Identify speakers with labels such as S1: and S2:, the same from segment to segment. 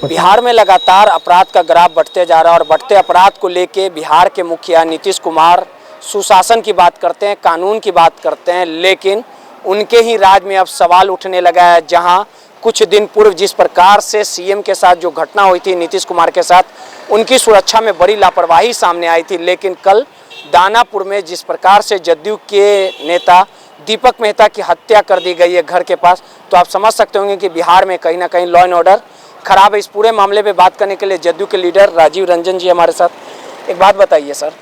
S1: बिहार में लगातार अपराध का ग्राफ बढ़ते जा रहा है और बढ़ते अपराध को लेके बिहार के मुखिया नीतीश कुमार सुशासन की बात करते हैं, कानून की बात करते हैं, लेकिन उनके ही राज में अब सवाल उठने लगा है। जहां कुछ दिन पूर्व जिस प्रकार से सीएम के साथ जो घटना हुई थी नीतीश कुमार के साथ, उनकी सुरक्षा में बड़ी लापरवाही सामने आई थी, लेकिन कल दानापुर में जिस प्रकार से जदयू के नेता दीपक मेहता की हत्या कर दी गई है घर के पास, तो आप समझ सकते होंगे कि बिहार में कहीं ना कहीं लॉ एंड ऑर्डर खराब है। इस पूरे मामले पे बात करने के लिए जदयू के लीडर राजीव रंजन जी हमारे साथ। एक बात बताइए सर,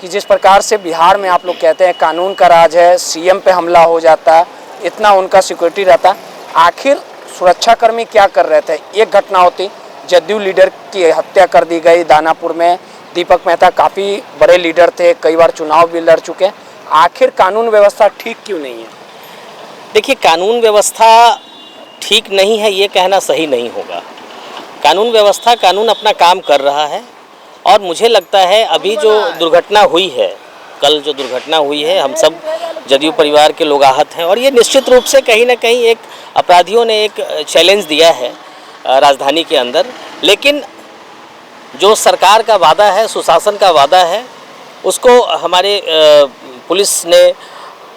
S1: कि जिस प्रकार से बिहार में आप लोग कहते हैं कानून का राज है, सीएम पे हमला हो जाता है, इतना उनका सिक्योरिटी रहता है, आखिर सुरक्षाकर्मी क्या कर रहे थे? एक घटना होती, जदयू लीडर की हत्या कर दी गई दानापुर में। दीपक मेहता काफ़ी बड़े लीडर थे, कई बार चुनाव भी लड़ चुके हैं, आखिर कानून व्यवस्था ठीक क्यों नहीं है?
S2: देखिए, कानून व्यवस्था ठीक नहीं है ये कहना सही नहीं होगा। कानून व्यवस्था, कानून अपना काम कर रहा है और मुझे लगता है अभी जो दुर्घटना हुई है, कल जो दुर्घटना हुई है, हम सब जदयू परिवार के लोग आहत हैं और ये निश्चित रूप से कहीं ना कहीं एक अपराधियों ने एक चैलेंज दिया है राजधानी के अंदर। लेकिन जो सरकार का वादा है, सुशासन का वादा है, उसको हमारे पुलिस ने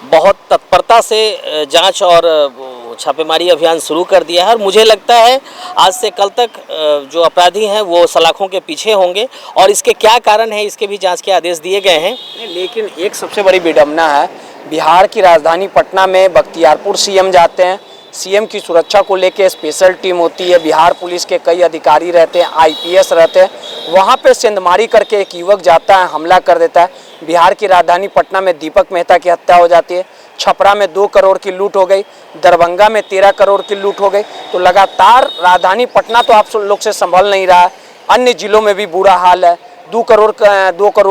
S2: बहुत तत्परता से जांच और छापेमारी अभियान शुरू कर दिया है और मुझे लगता है आज से कल तक जो अपराधी हैं वो सलाखों के पीछे होंगे और इसके क्या कारण है इसके भी जांच के आदेश दिए गए हैं।
S1: लेकिन एक सबसे बड़ी विडंबना है, बिहार की राजधानी पटना में बख्तियारपुर सीएम जाते हैं, सीएम की सुरक्षा को लेकर स्पेशल टीम होती है, बिहार पुलिस के कई अधिकारी रहते हैं, आईपीएस रहते हैं, वहाँ पे सेंधमारी करके एक युवक जाता है, हमला कर देता है। बिहार की राजधानी पटना में दीपक मेहता की हत्या हो जाती है, छपरा में 2 करोड़ की लूट हो गई, दरभंगा में 13 करोड़ की लूट हो गई। तो लगातार राजधानी पटना तो आप लोग से संभल नहीं रहा है, अन्य जिलों में भी बुरा हाल है। 2 करोड़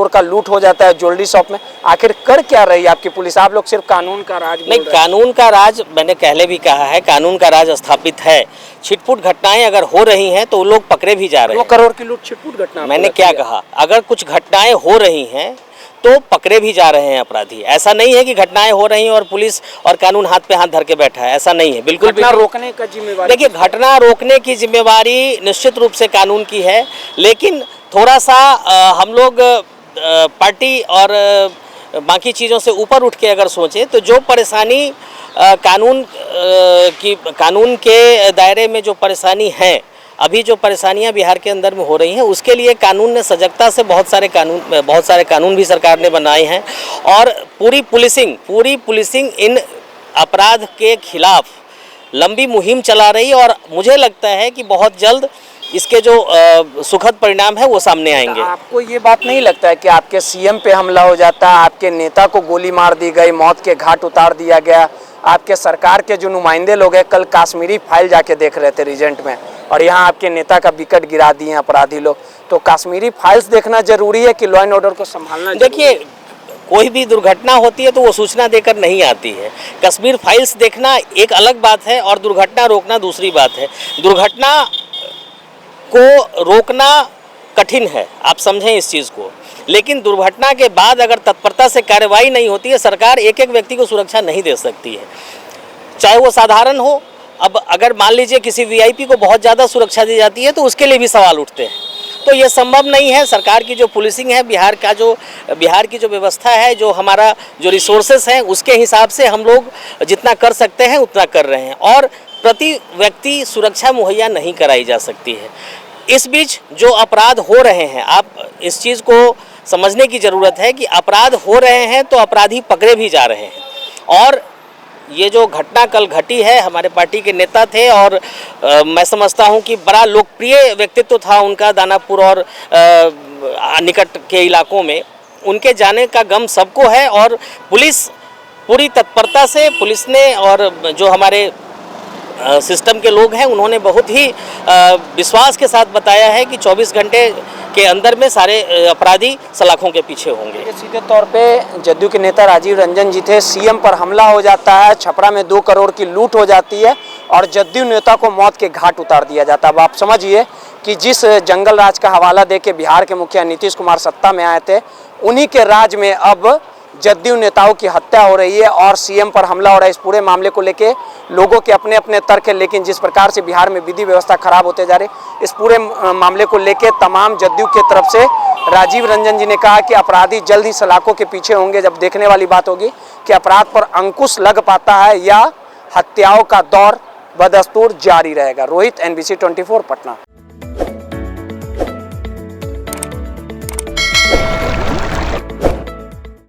S1: का लूट हो जाता है ज्वेलरी शॉप में। आखिर कर क्या रही है आपकी पुलिस? आप लोग सिर्फ कानून का राज
S2: नहीं, कानून का राज मैंने पहले भी कहा है, कानून का राज स्थापित है। छिटपुट घटनाएं अगर हो रही हैं तो लोग पकड़े भी जा रहे हैं।
S1: 2 करोड़ की लूट छिटपुट घटना?
S2: मैंने क्या कहा, अगर कुछ घटनाएं हो रही हैं तो पकड़े भी जा रहे हैं अपराधी। ऐसा नहीं है कि घटनाएं हो रही हैं और पुलिस और कानून हाथ पे हाथ धर के बैठा है, ऐसा नहीं है, बिल्कुल भी।
S1: घटना रोकने का जिम्मेवारी,
S2: देखिए, घटना रोकने की जिम्मेवारी निश्चित रूप से कानून की है, लेकिन थोड़ा सा हम लोग पार्टी और बाकी चीज़ों से ऊपर उठ के अगर सोचें तो जो परेशानी कानून के दायरे में जो परेशानी है, अभी जो परेशानियां बिहार के अंदर में हो रही हैं, उसके लिए कानून ने सजगता से बहुत सारे कानून भी सरकार ने बनाए हैं और पूरी पुलिसिंग इन अपराध के खिलाफ लंबी मुहिम चला रही है और मुझे लगता है कि बहुत जल्द इसके जो सुखद परिणाम है वो सामने आएंगे।
S1: आपको ये बात नहीं लगता है कि आपके सीएम पे हमला हो जाता है, आपके नेता को गोली मार दी गई, मौत के घाट उतार दिया गया, आपके सरकार के जो नुमाइंदे लोग हैं कल कश्मीरी फाइल जाके देख रहे थे रीजेंट में और यहाँ आपके नेता का विकेट गिरा दिए अपराधी लोग, तो कश्मीरी फाइल्स देखना जरूरी है कि लॉ एंड ऑर्डर को संभालना?
S2: देखिए, कोई भी दुर्घटना होती है तो वो सूचना देकर नहीं आती है। कश्मीर फाइल्स देखना एक अलग बात है और दुर्घटना रोकना दूसरी बात है। दुर्घटना को रोकना कठिन है, आप समझें इस चीज़ को, लेकिन दुर्घटना के बाद अगर तत्परता से कार्रवाई नहीं होती है, सरकार एक एक व्यक्ति को सुरक्षा नहीं दे सकती है, चाहे वो साधारण हो। अब अगर मान लीजिए किसी वीआईपी को बहुत ज़्यादा सुरक्षा दी जाती है तो उसके लिए भी सवाल उठते हैं, तो ये संभव नहीं है। सरकार की जो पुलिसिंग है, बिहार की जो व्यवस्था है, जो हमारा जो रिसोर्सेस हैं, उसके हिसाब से हम लोग जितना कर सकते हैं उतना कर रहे हैं और प्रति व्यक्ति सुरक्षा मुहैया नहीं कराई जा सकती है। इस बीच जो अपराध हो रहे हैं, आप इस चीज़ को समझने की ज़रूरत है कि अपराध हो रहे हैं तो अपराधी पकड़े भी जा रहे हैं और ये जो घटना कल घटी है, हमारे पार्टी के नेता थे और मैं समझता हूं कि बड़ा लोकप्रिय व्यक्तित्व था उनका दानापुर और निकट के इलाकों में, उनके जाने का गम सबको है और पुलिस पूरी तत्परता से, पुलिस ने और जो हमारे सिस्टम के लोग हैं उन्होंने बहुत ही विश्वास के साथ बताया है कि 24 घंटे के अंदर में सारे अपराधी सलाखों के पीछे होंगे।
S1: सीधे तौर पे जदयू के नेता राजीव रंजन जी थे, सीएम पर हमला हो जाता है, छपरा में 2 करोड़ की लूट हो जाती है और जदयू नेता को मौत के घाट उतार दिया जाता है। अब आप समझिए कि जिस जंगल राज का हवाला दे के बिहार के मुखिया नीतीश कुमार सत्ता में आए थे, उन्हीं के राज में अब जदयू नेताओं की हत्या हो रही है और सीएम पर हमला हो रहा है। इस पूरे मामले को लेके लोगों के अपने अपने तर्क है, लेकिन जिस प्रकार से बिहार में विधि व्यवस्था खराब होते जा रही, इस पूरे मामले को लेके तमाम जदयू की तरफ से राजीव रंजन जी ने कहा कि अपराधी जल्द ही सलाखों के पीछे होंगे। जब देखने वाली बात होगी कि अपराध पर अंकुश लग पाता है या हत्याओं का दौर बदस्तूर जारी रहेगा। रोहित, NBC 24 पटना।